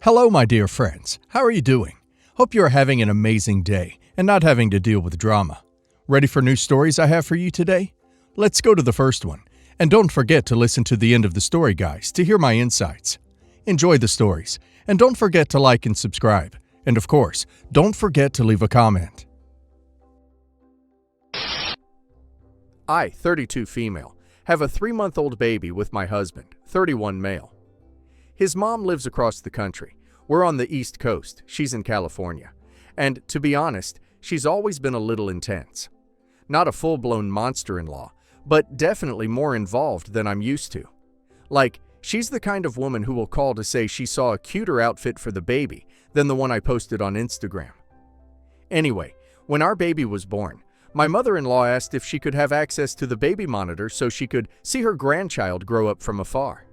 Hello, my dear friends. How are you doing? Hope you are having an amazing day and not having to deal with drama. Ready for new stories I have for you today? Let's go to the first one. And don't forget to listen to the end of the story, guys, to hear my insights. Enjoy the stories. And don't forget to like and subscribe. And of course, don't forget to leave a comment. I, 32 female, have a 3-month-old baby with my husband, 31 male. His mom lives across the country. We're on the East Coast. She's in California. And to be honest, she's always been a little intense. Not a full-blown monster-in-law, but definitely more involved than I'm used to. Like, she's the kind of woman who will call to say she saw a cuter outfit for the baby than the one I posted on Instagram. Anyway, when our baby was born, my mother-in-law asked if she could have access to the baby monitor so she could see her grandchild grow up from afar.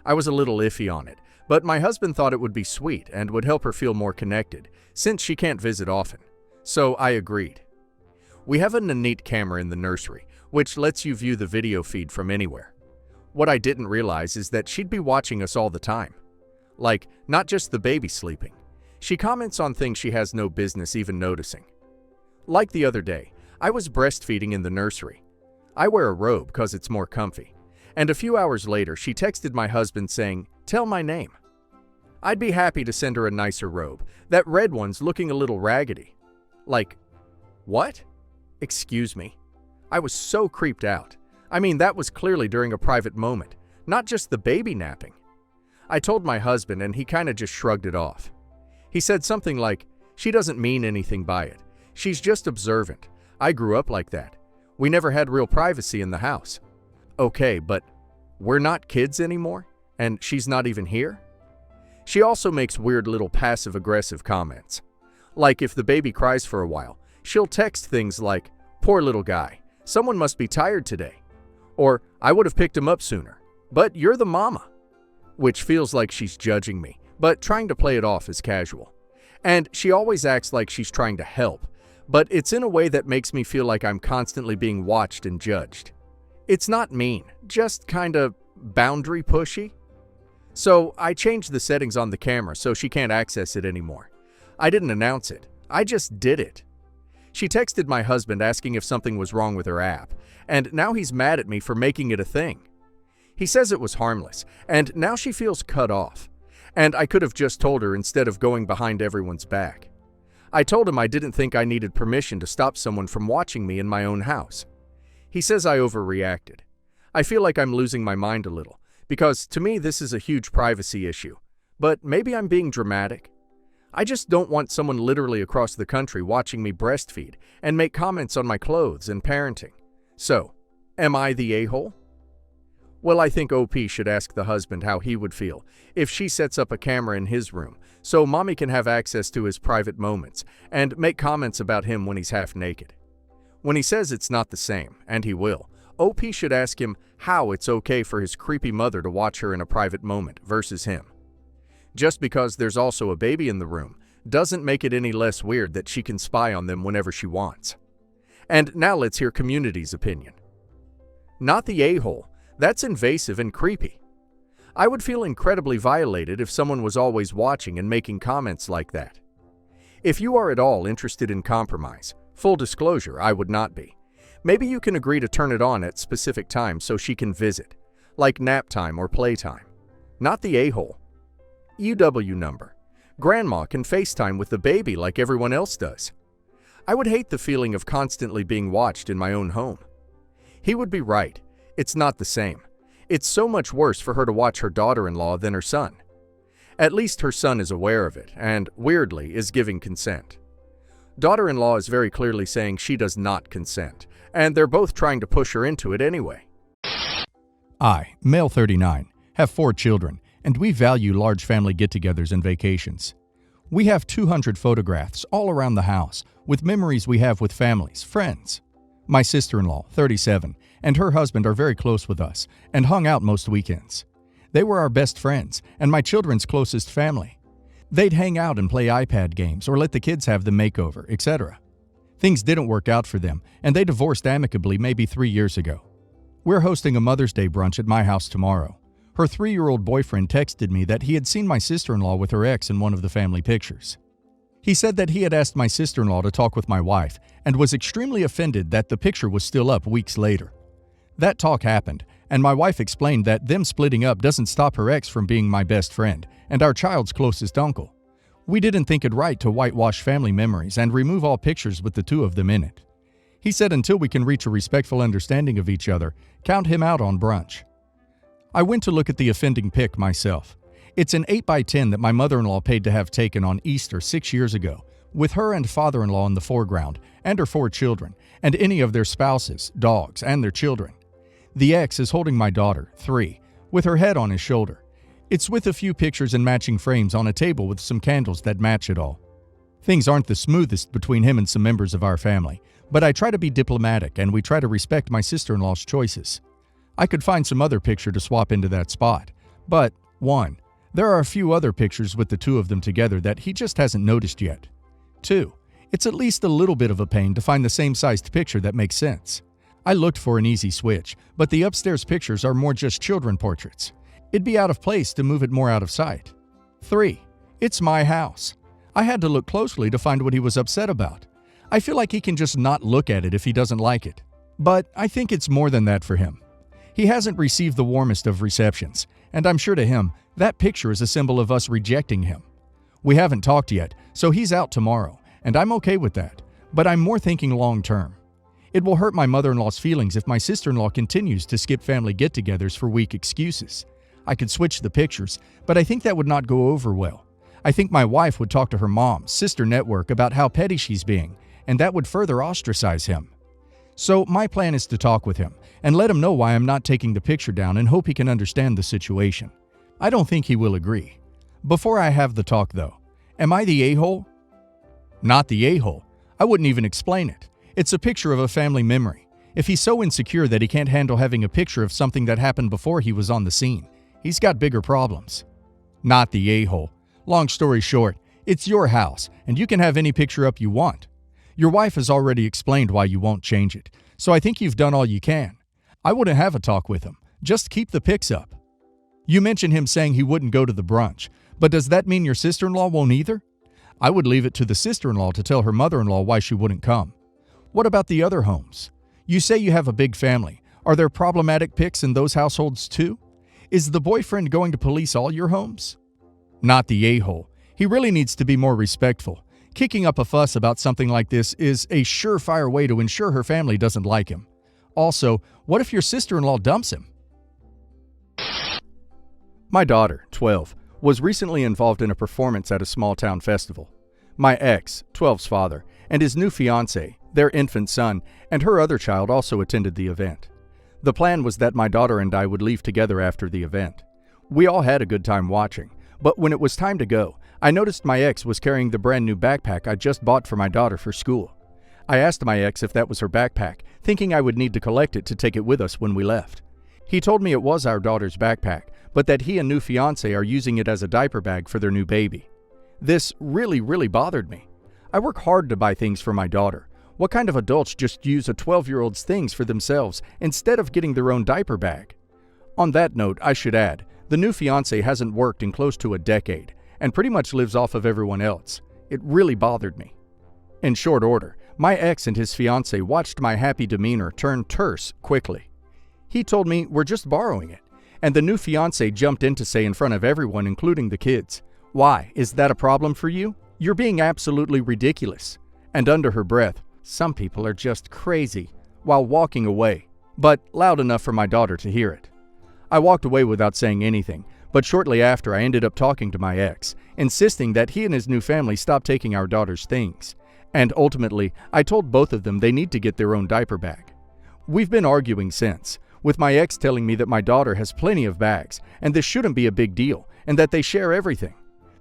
I was a little iffy on it, but my husband thought it would be sweet and would help her feel more connected, since she can't visit often. So I agreed. We have a neat camera in the nursery, which lets you view the video feed from anywhere. What I didn't realize is that she'd be watching us all the time. Like, not just the baby sleeping. She comments on things she has no business even noticing. Like the other day, I was breastfeeding in the nursery. I wear a robe because it's more comfy. And a few hours later, she texted my husband saying, "Tell my name." I'd be happy to send her a nicer robe. That red one's looking a little raggedy. Like, what? Excuse me. I was so creeped out. I mean, that was clearly during a private moment, not just the baby napping. I told my husband and he kinda just shrugged it off. He said something like, "She doesn't mean anything by it. She's just observant. I grew up like that. We never had real privacy in the house." Okay, but we're not kids anymore? And she's not even here? She also makes weird little passive-aggressive comments. Like if the baby cries for a while, she'll text things like, "Poor little guy, someone must be tired today." Or, "I would have picked him up sooner, but you're the mama." Which feels like she's judging me, but trying to play it off as casual. And she always acts like she's trying to help, but it's in a way that makes me feel like I'm constantly being watched and judged. It's not mean, just kinda boundary pushy. So I changed the settings on the camera so she can't access it anymore. I didn't announce it, I just did it. She texted my husband asking if something was wrong with her app, and now he's mad at me for making it a thing. He says it was harmless, and now she feels cut off. And I could have just told her instead of going behind everyone's back. I told him I didn't think I needed permission to stop someone from watching me in my own house. He says I overreacted. I feel like I'm losing my mind a little, because to me this is a huge privacy issue. But maybe I'm being dramatic. I just don't want someone literally across the country watching me breastfeed and make comments on my clothes and parenting. So, am I the a-hole? Well, I think OP should ask the husband how he would feel if she sets up a camera in his room so mommy can have access to his private moments and make comments about him when he's half naked. When he says it's not the same, and he will, OP should ask him how it's okay for his creepy mother to watch her in a private moment versus him. Just because there's also a baby in the room doesn't make it any less weird that she can spy on them whenever she wants. And now let's hear community's opinion. Not the a-hole, that's invasive and creepy. I would feel incredibly violated if someone was always watching and making comments like that. If you are at all interested in compromise, full disclosure, I would not be. Maybe you can agree to turn it on at specific times so she can visit, like nap time or playtime. Not the a-hole. UW number. Grandma can FaceTime with the baby like everyone else does. I would hate the feeling of constantly being watched in my own home. He would be right. It's not the same. It's so much worse for her to watch her daughter-in-law than her son. At least her son is aware of it and, weirdly, is giving consent. Daughter-in-law is very clearly saying she does not consent, and they're both trying to push her into it anyway. I, male 39, have 4 children, and we value large family get-togethers and vacations. We have 200 photographs all around the house, with memories we have with families, friends. My sister-in-law, 37, and her husband are very close with us and hung out most weekends. They were our best friends and my children's closest family. They'd hang out and play iPad games or let the kids have the makeover, etc. Things didn't work out for them, and they divorced amicably maybe 3 years ago. We're hosting a Mother's Day brunch at my house tomorrow. Her 3-year-old boyfriend texted me that he had seen my sister-in-law with her ex in one of the family pictures. He said that he had asked my sister-in-law to talk with my wife and was extremely offended that the picture was still up weeks later. That talk happened, and my wife explained that them splitting up doesn't stop her ex from being my best friend and our child's closest uncle. We didn't think it right to whitewash family memories and remove all pictures with the two of them in it. He said until we can reach a respectful understanding of each other, count him out on brunch. I went to look at the offending pic myself. It's an 8x10 that my mother-in-law paid to have taken on Easter 6 years ago, with her and father-in-law in the foreground, and her 4 children, and any of their spouses, dogs, and their children. The ex is holding my daughter, 3, with her head on his shoulder. It's with a few pictures and matching frames on a table with some candles that match it all. Things aren't the smoothest between him and some members of our family, but I try to be diplomatic and we try to respect my sister-in-law's choices. I could find some other picture to swap into that spot, but 1. There are a few other pictures with the two of them together that he just hasn't noticed yet. 2. It's at least a little bit of a pain to find the same-sized picture that makes sense. I looked for an easy switch, but the upstairs pictures are more just children portraits. It'd be out of place to move it more out of sight. 3. It's my house. I had to look closely to find what he was upset about. I feel like he can just not look at it if he doesn't like it. But I think it's more than that for him. He hasn't received the warmest of receptions, and I'm sure to him, that picture is a symbol of us rejecting him. We haven't talked yet, so he's out tomorrow, and I'm okay with that, but I'm more thinking long term. It will hurt my mother-in-law's feelings if my sister-in-law continues to skip family get-togethers for weak excuses. I could switch the pictures, but I think that would not go over well. I think my wife would talk to her mom, sister network about how petty she's being, and that would further ostracize him. So my plan is to talk with him and let him know why I'm not taking the picture down and hope he can understand the situation. I don't think he will agree. Before I have the talk though, am I the a-hole? Not the a-hole. I wouldn't even explain it. It's a picture of a family memory. If he's so insecure that he can't handle having a picture of something that happened before he was on the scene, he's got bigger problems. Not the a-hole. Long story short, it's your house and you can have any picture up you want. Your wife has already explained why you won't change it, so I think you've done all you can. I wouldn't have a talk with him. Just keep the pics up. You mentioned him saying he wouldn't go to the brunch, but does that mean your sister-in-law won't either? I would leave it to the sister-in-law to tell her mother-in-law why she wouldn't come. What about the other homes? You say you have a big family. Are there problematic pics in those households too? Is the boyfriend going to police all your homes? Not the a-hole. He really needs to be more respectful. Kicking up a fuss about something like this is a surefire way to ensure her family doesn't like him. Also, what if your sister-in-law dumps him? My daughter, 12, was recently involved in a performance at a small-town festival. My ex, 12's father, and his new fiancé, their infant son, and her other child also attended the event. The plan was that my daughter and I would leave together after the event. We all had a good time watching, but when it was time to go, I noticed my ex was carrying the brand new backpack I just bought for my daughter for school. I asked my ex if that was her backpack, thinking I would need to collect it to take it with us when we left. He told me it was our daughter's backpack, but that he and new fiancé are using it as a diaper bag for their new baby. This really bothered me. I work hard to buy things for my daughter. What kind of adults just use a 12-year-old's things for themselves instead of getting their own diaper bag? On that note, I should add, the new fiancé hasn't worked in close to a decade and pretty much lives off of everyone else. It really bothered me. In short order, my ex and his fiancé watched my happy demeanor turn terse quickly. He told me we're just borrowing it, and the new fiancé jumped in to say in front of everyone, including the kids, "Why, is that a problem for you? You're being absolutely ridiculous." And under her breath, "Some people are just crazy," while walking away, but loud enough for my daughter to hear it. I walked away without saying anything, but shortly after I ended up talking to my ex, insisting that he and his new family stop taking our daughter's things. And ultimately, I told both of them they need to get their own diaper bag. We've been arguing since, with my ex telling me that my daughter has plenty of bags, and this shouldn't be a big deal, and that they share everything.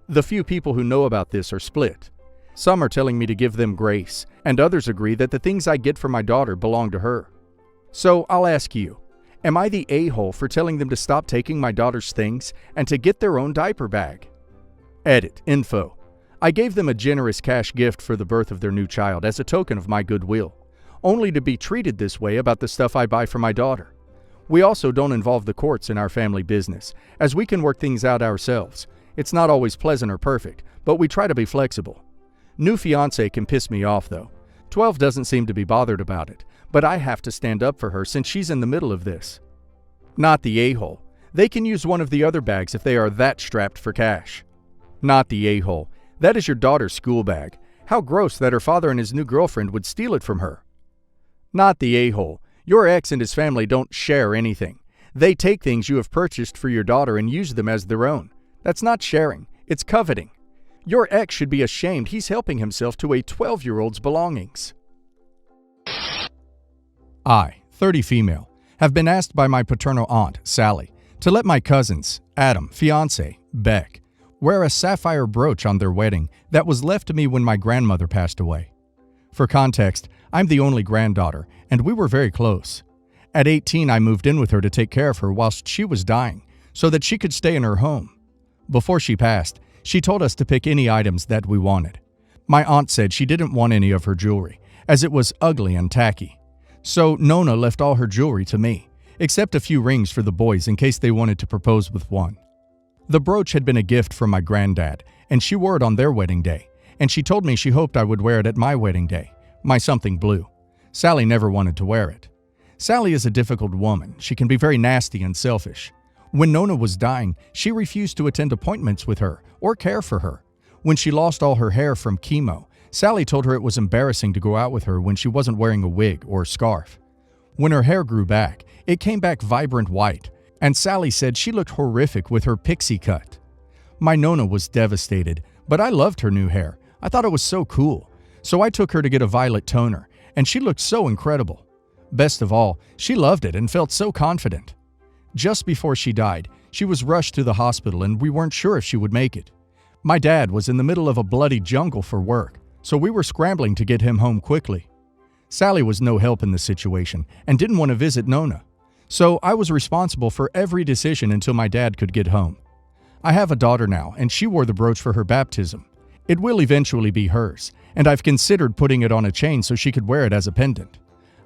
The few people who know about this are split. Some are telling me to give them grace, and others agree that the things I get for my daughter belong to her. So I'll ask you, am I the a-hole for telling them to stop taking my daughter's things and to get their own diaper bag? Edit. Info. I gave them a generous cash gift for the birth of their new child as a token of my goodwill, only to be treated this way about the stuff I buy for my daughter. We also don't involve the courts in our family business, as we can work things out ourselves. It's not always pleasant or perfect, but we try to be flexible. New fiance can piss me off though. 12 doesn't seem to be bothered about it, but I have to stand up for her since she's in the middle of this. Not the a-hole. They can use one of the other bags if they are that strapped for cash. Not the a-hole. That is your daughter's school bag. How gross that her father and his new girlfriend would steal it from her. Not the a-hole. Your ex and his family don't share anything. They take things you have purchased for your daughter and use them as their own. That's not sharing. It's coveting. Your ex should be ashamed he's helping himself to a 12-year-old's belongings. I, 30 female, have been asked by my paternal aunt, Sally, to let my cousins, Adam, fiancé, Beck, wear a sapphire brooch on their wedding that was left to me when my grandmother passed away. For context, I'm the only granddaughter, and we were very close. At 18, I moved in with her to take care of her whilst she was dying, so that she could stay in her home. Before she passed, she told us to pick any items that we wanted. My aunt said she didn't want any of her jewelry, as it was ugly and tacky. So Nona left all her jewelry to me, except a few rings for the boys in case they wanted to propose with one. The brooch had been a gift from my granddad, and she wore it on their wedding day, and she told me she hoped I would wear it at my wedding day, my something blue. Sally never wanted to wear it. Sally is a difficult woman. She can be very nasty and selfish. When Nona was dying, she refused to attend appointments with her or care for her. When she lost all her hair from chemo, Sally told her it was embarrassing to go out with her when she wasn't wearing a wig or scarf. When her hair grew back, it came back vibrant white, and Sally said she looked horrific with her pixie cut. My Nona was devastated, but I loved her new hair. I thought it was so cool. So I took her to get a violet toner, and she looked so incredible. Best of all, she loved it and felt so confident. Just before she died, she was rushed to the hospital and we weren't sure if she would make it. My dad was in the middle of a bloody jungle for work, so we were scrambling to get him home quickly. Sally was no help in the situation and didn't want to visit Nona, so I was responsible for every decision until my dad could get home. I have a daughter now, and she wore the brooch for her baptism. It will eventually be hers, and I've considered putting it on a chain so she could wear it as a pendant.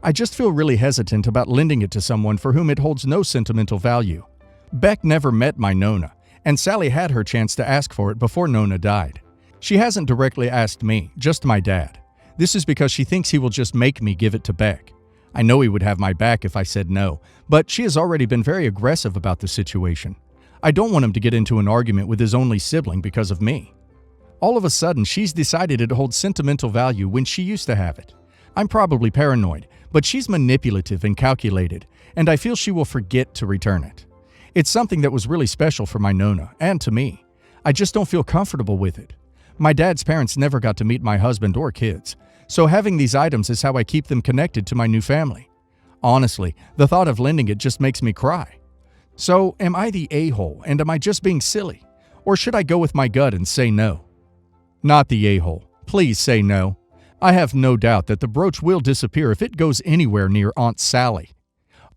I just feel really hesitant about lending it to someone for whom it holds no sentimental value. Beck never met my Nona, and Sally had her chance to ask for it before Nona died. She hasn't directly asked me, just my dad. This is because she thinks he will just make me give it to Beck. I know he would have my back if I said no, but she has already been very aggressive about the situation. I don't want him to get into an argument with his only sibling because of me. All of a sudden, she's decided it holds sentimental value when she used to have it. I'm probably paranoid, but she's manipulative and calculated, and I feel she will forget to return it. It's something that was really special for my Nona, and to me. I just don't feel comfortable with it. My dad's parents never got to meet my husband or kids, so having these items is how I keep them connected to my new family. Honestly, the thought of lending it just makes me cry. So, am I the a-hole, and am I just being silly? Or should I go with my gut and say no? Not the a-hole. Please say no. I have no doubt that the brooch will disappear if it goes anywhere near Aunt Sally.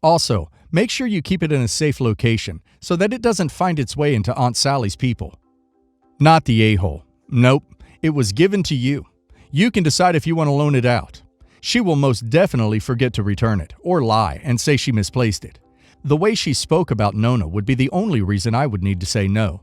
Also, make sure you keep it in a safe location so that it doesn't find its way into Aunt Sally's people. Not the a-hole. Nope, it was given to you. You can decide if you want to loan it out. She will most definitely forget to return it, or lie and say she misplaced it. The way she spoke about Nona would be the only reason I would need to say no.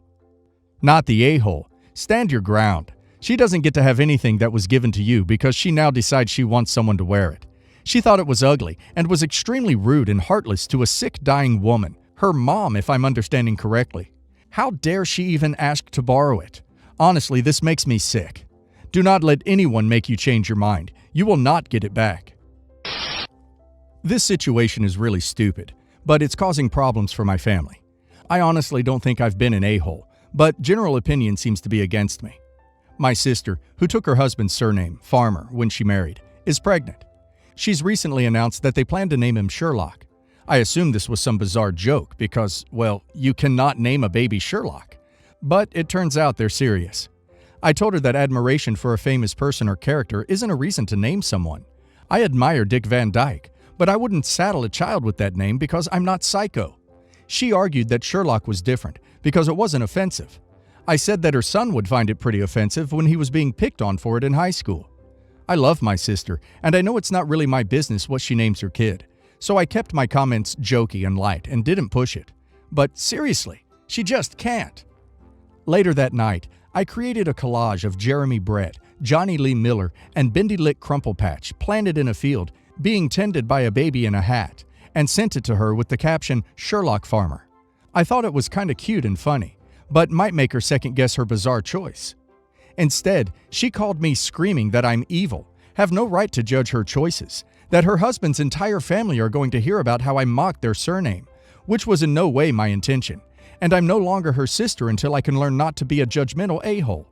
Not the a-hole. Stand your ground. She doesn't get to have anything that was given to you because she now decides she wants someone to wear it. She thought it was ugly and was extremely rude and heartless to a sick, dying woman, her mom if I'm understanding correctly. How dare she even ask to borrow it? Honestly, this makes me sick. Do not let anyone make you change your mind. You will not get it back. This situation is really stupid, but it's causing problems for my family. I honestly don't think I've been an a-hole, but general opinion seems to be against me. My sister, who took her husband's surname, Farmer, when she married, is pregnant. She's recently announced that they plan to name him Sherlock. I assumed this was some bizarre joke because, well, you cannot name a baby Sherlock. But it turns out they're serious. I told her that admiration for a famous person or character isn't a reason to name someone. I admire Dick Van Dyke, but I wouldn't saddle a child with that name because I'm not psycho. She argued that Sherlock was different because it wasn't offensive. I said that her son would find it pretty offensive when he was being picked on for it in high school. I love my sister, and I know it's not really my business what she names her kid, so I kept my comments jokey and light and didn't push it. But seriously, she just can't. Later that night, I created a collage of Jeremy Brett, Johnny Lee Miller, and Bendy Lick Crumple Patch planted in a field, being tended by a baby in a hat, and sent it to her with the caption, "Sherlock Farmer." I thought it was kinda cute and funny, but might make her second-guess her bizarre choice. Instead, she called me screaming that I'm evil, have no right to judge her choices, that her husband's entire family are going to hear about how I mocked their surname, which was in no way my intention, and I'm no longer her sister until I can learn not to be a judgmental a-hole.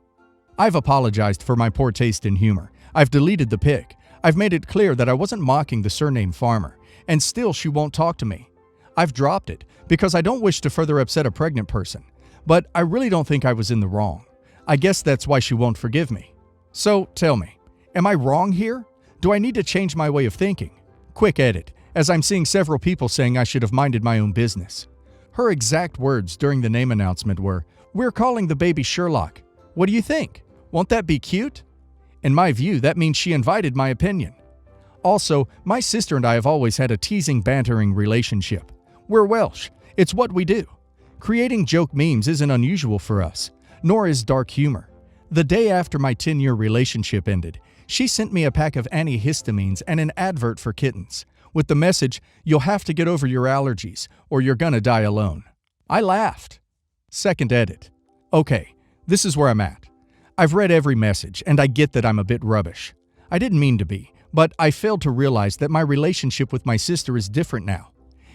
I've apologized for my poor taste in humor. I've deleted the pic. I've made it clear that I wasn't mocking the surname Farmer, and still she won't talk to me. I've dropped it because I don't wish to further upset a pregnant person, but I really don't think I was in the wrong. I guess that's why she won't forgive me. So tell me, am I wrong here? Do I need to change my way of thinking? Quick edit, as I'm seeing several people saying I should have minded my own business. Her exact words during the name announcement were, "We're calling the baby Sherlock. What do you think? Won't that be cute?" In my view, that means she invited my opinion. Also, my sister and I have always had a teasing, bantering relationship. We're Welsh. It's what we do. Creating joke memes isn't unusual for us, nor is dark humor. The day after my 10-year relationship ended, she sent me a pack of antihistamines and an advert for kittens, with the message, "You'll have to get over your allergies, or you're gonna die alone." I laughed. Second edit. Okay, this is where I'm at. I've read every message, and I get that I'm a bit rubbish. I didn't mean to be, but I failed to realize that my relationship with my sister is different now.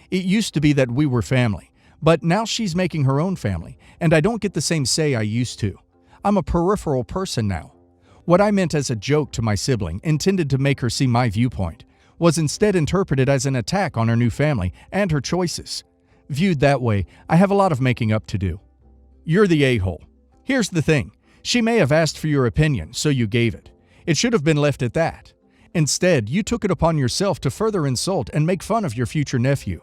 It used to be that we were family, but now she's making her own family, and I don't get the same say I used to. I'm a peripheral person now. What I meant as a joke to my sibling, intended to make her see my viewpoint, was instead interpreted as an attack on her new family and her choices. Viewed that way, I have a lot of making up to do. You're the a-hole. Here's the thing. She may have asked for your opinion, so you gave it. It should have been left at that. Instead, you took it upon yourself to further insult and make fun of your future nephew.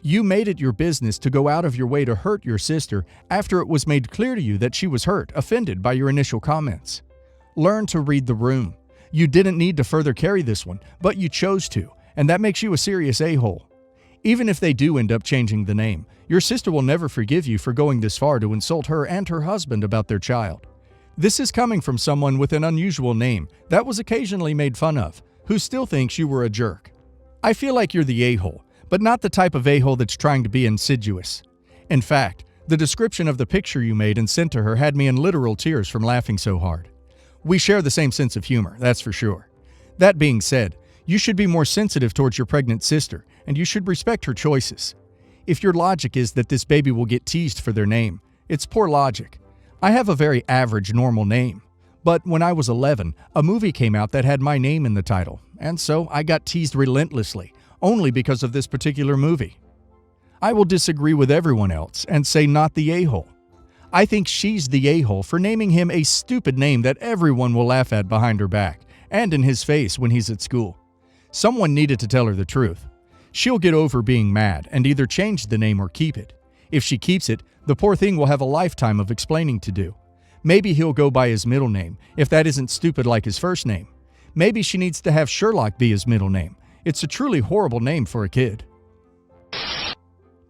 You made it your business to go out of your way to hurt your sister after it was made clear to you that she was hurt, offended by your initial comments. Learn to read the room. You didn't need to further carry this one, but you chose to, and that makes you a serious a-hole. Even if they do end up changing the name, your sister will never forgive you for going this far to insult her and her husband about their child. This is coming from someone with an unusual name that was occasionally made fun of, who still thinks you were a jerk. I feel like you're the a-hole, but not the type of a-hole that's trying to be insidious. In fact, the description of the picture you made and sent to her had me in literal tears from laughing so hard. We share the same sense of humor, that's for sure. That being said, you should be more sensitive towards your pregnant sister, and you should respect her choices. If your logic is that this baby will get teased for their name, it's poor logic. I have a very average, normal name. But when I was 11, a movie came out that had my name in the title, and so I got teased relentlessly, only because of this particular movie. I will disagree with everyone else and say not the a-hole. I think she's the a-hole for naming him a stupid name that everyone will laugh at behind her back, and in his face when he's at school. Someone needed to tell her the truth. She'll get over being mad and either change the name or keep it. If she keeps it, the poor thing will have a lifetime of explaining to do. Maybe he'll go by his middle name, if that isn't stupid like his first name. Maybe she needs to have Sherlock be his middle name. It's a truly horrible name for a kid.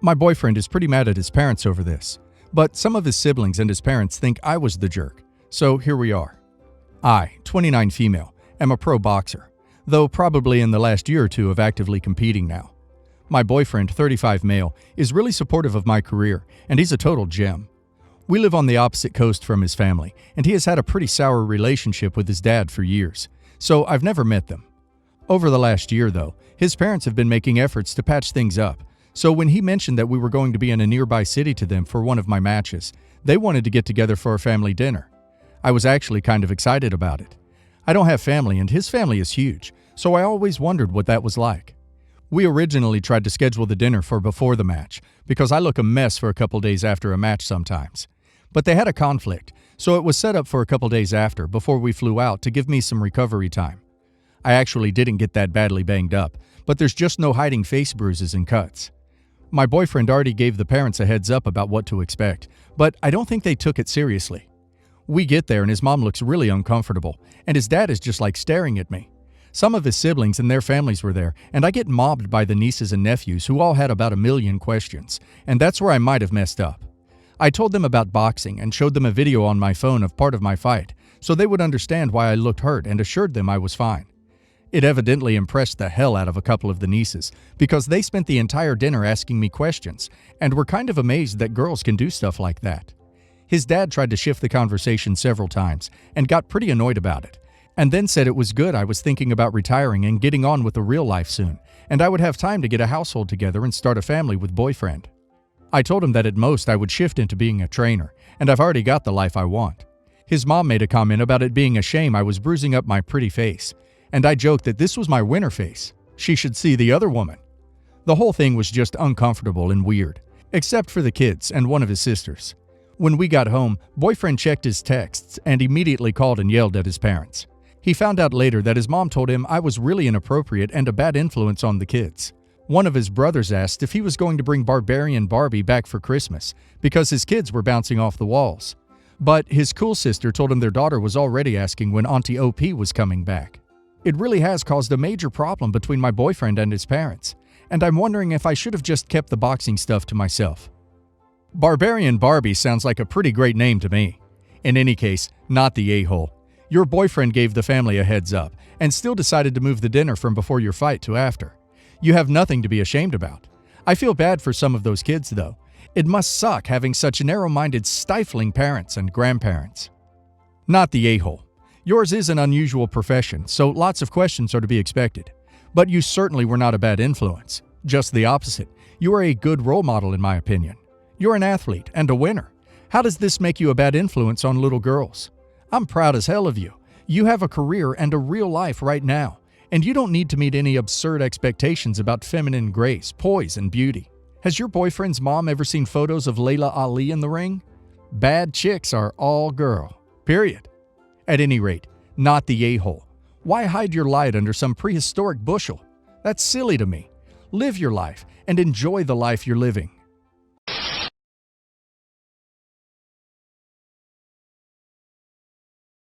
My boyfriend is pretty mad at his parents over this, but some of his siblings and his parents think I was the jerk. So here we are. I, 29 female, am a pro boxer, though probably in the last year or two of actively competing now. My boyfriend, 35 male, is really supportive of my career, and he's a total gem. We live on the opposite coast from his family, and he has had a pretty sour relationship with his dad for years, so I've never met them. Over the last year, though, his parents have been making efforts to patch things up, so when he mentioned that we were going to be in a nearby city to them for one of my matches, they wanted to get together for a family dinner. I was actually kind of excited about it. I don't have family, and his family is huge, so I always wondered what that was like. We originally tried to schedule the dinner for before the match, because I look a mess for a couple days after a match sometimes. But they had a conflict, so it was set up for a couple days after, before we flew out, to give me some recovery time. I actually didn't get that badly banged up, but there's just no hiding face bruises and cuts. My boyfriend already gave the parents a heads up about what to expect, but I don't think they took it seriously. We get there and his mom looks really uncomfortable, and his dad is just like staring at me. Some of his siblings and their families were there, and I get mobbed by the nieces and nephews who all had about a million questions, and that's where I might have messed up. I told them about boxing and showed them a video on my phone of part of my fight, so they would understand why I looked hurt and assured them I was fine. It evidently impressed the hell out of a couple of the nieces, because they spent the entire dinner asking me questions, and were kind of amazed that girls can do stuff like that. His dad tried to shift the conversation several times, and got pretty annoyed about it, and then said it was good I was thinking about retiring and getting on with the real life soon, and I would have time to get a household together and start a family with boyfriend. I told him that at most I would shift into being a trainer, and I've already got the life I want. His mom made a comment about it being a shame I was bruising up my pretty face, and I joked that this was my winner face. She should see the other woman. The whole thing was just uncomfortable and weird, except for the kids and one of his sisters. When we got home, boyfriend checked his texts and immediately called and yelled at his parents. He found out later that his mom told him I was really inappropriate and a bad influence on the kids. One of his brothers asked if he was going to bring Barbarian Barbie back for Christmas because his kids were bouncing off the walls. But his cool sister told him their daughter was already asking when Auntie OP was coming back. It really has caused a major problem between my boyfriend and his parents, and I'm wondering if I should have just kept the boxing stuff to myself. Barbarian Barbie sounds like a pretty great name to me. In any case, not the a-hole. Your boyfriend gave the family a heads up and still decided to move the dinner from before your fight to after. You have nothing to be ashamed about. I feel bad for some of those kids, though. It must suck having such narrow-minded, stifling parents and grandparents. Not the a-hole. Yours is an unusual profession, so lots of questions are to be expected. But you certainly were not a bad influence. Just the opposite. You are a good role model, in my opinion. You're an athlete and a winner. How does this make you a bad influence on little girls? I'm proud as hell of you. You have a career and a real life right now, and you don't need to meet any absurd expectations about feminine grace, poise, and beauty. Has your boyfriend's mom ever seen photos of Layla Ali in the ring? Bad chicks are all girl. Period. At any rate, not the a-hole. Why hide your light under some prehistoric bushel? That's silly to me. Live your life and enjoy the life you're living.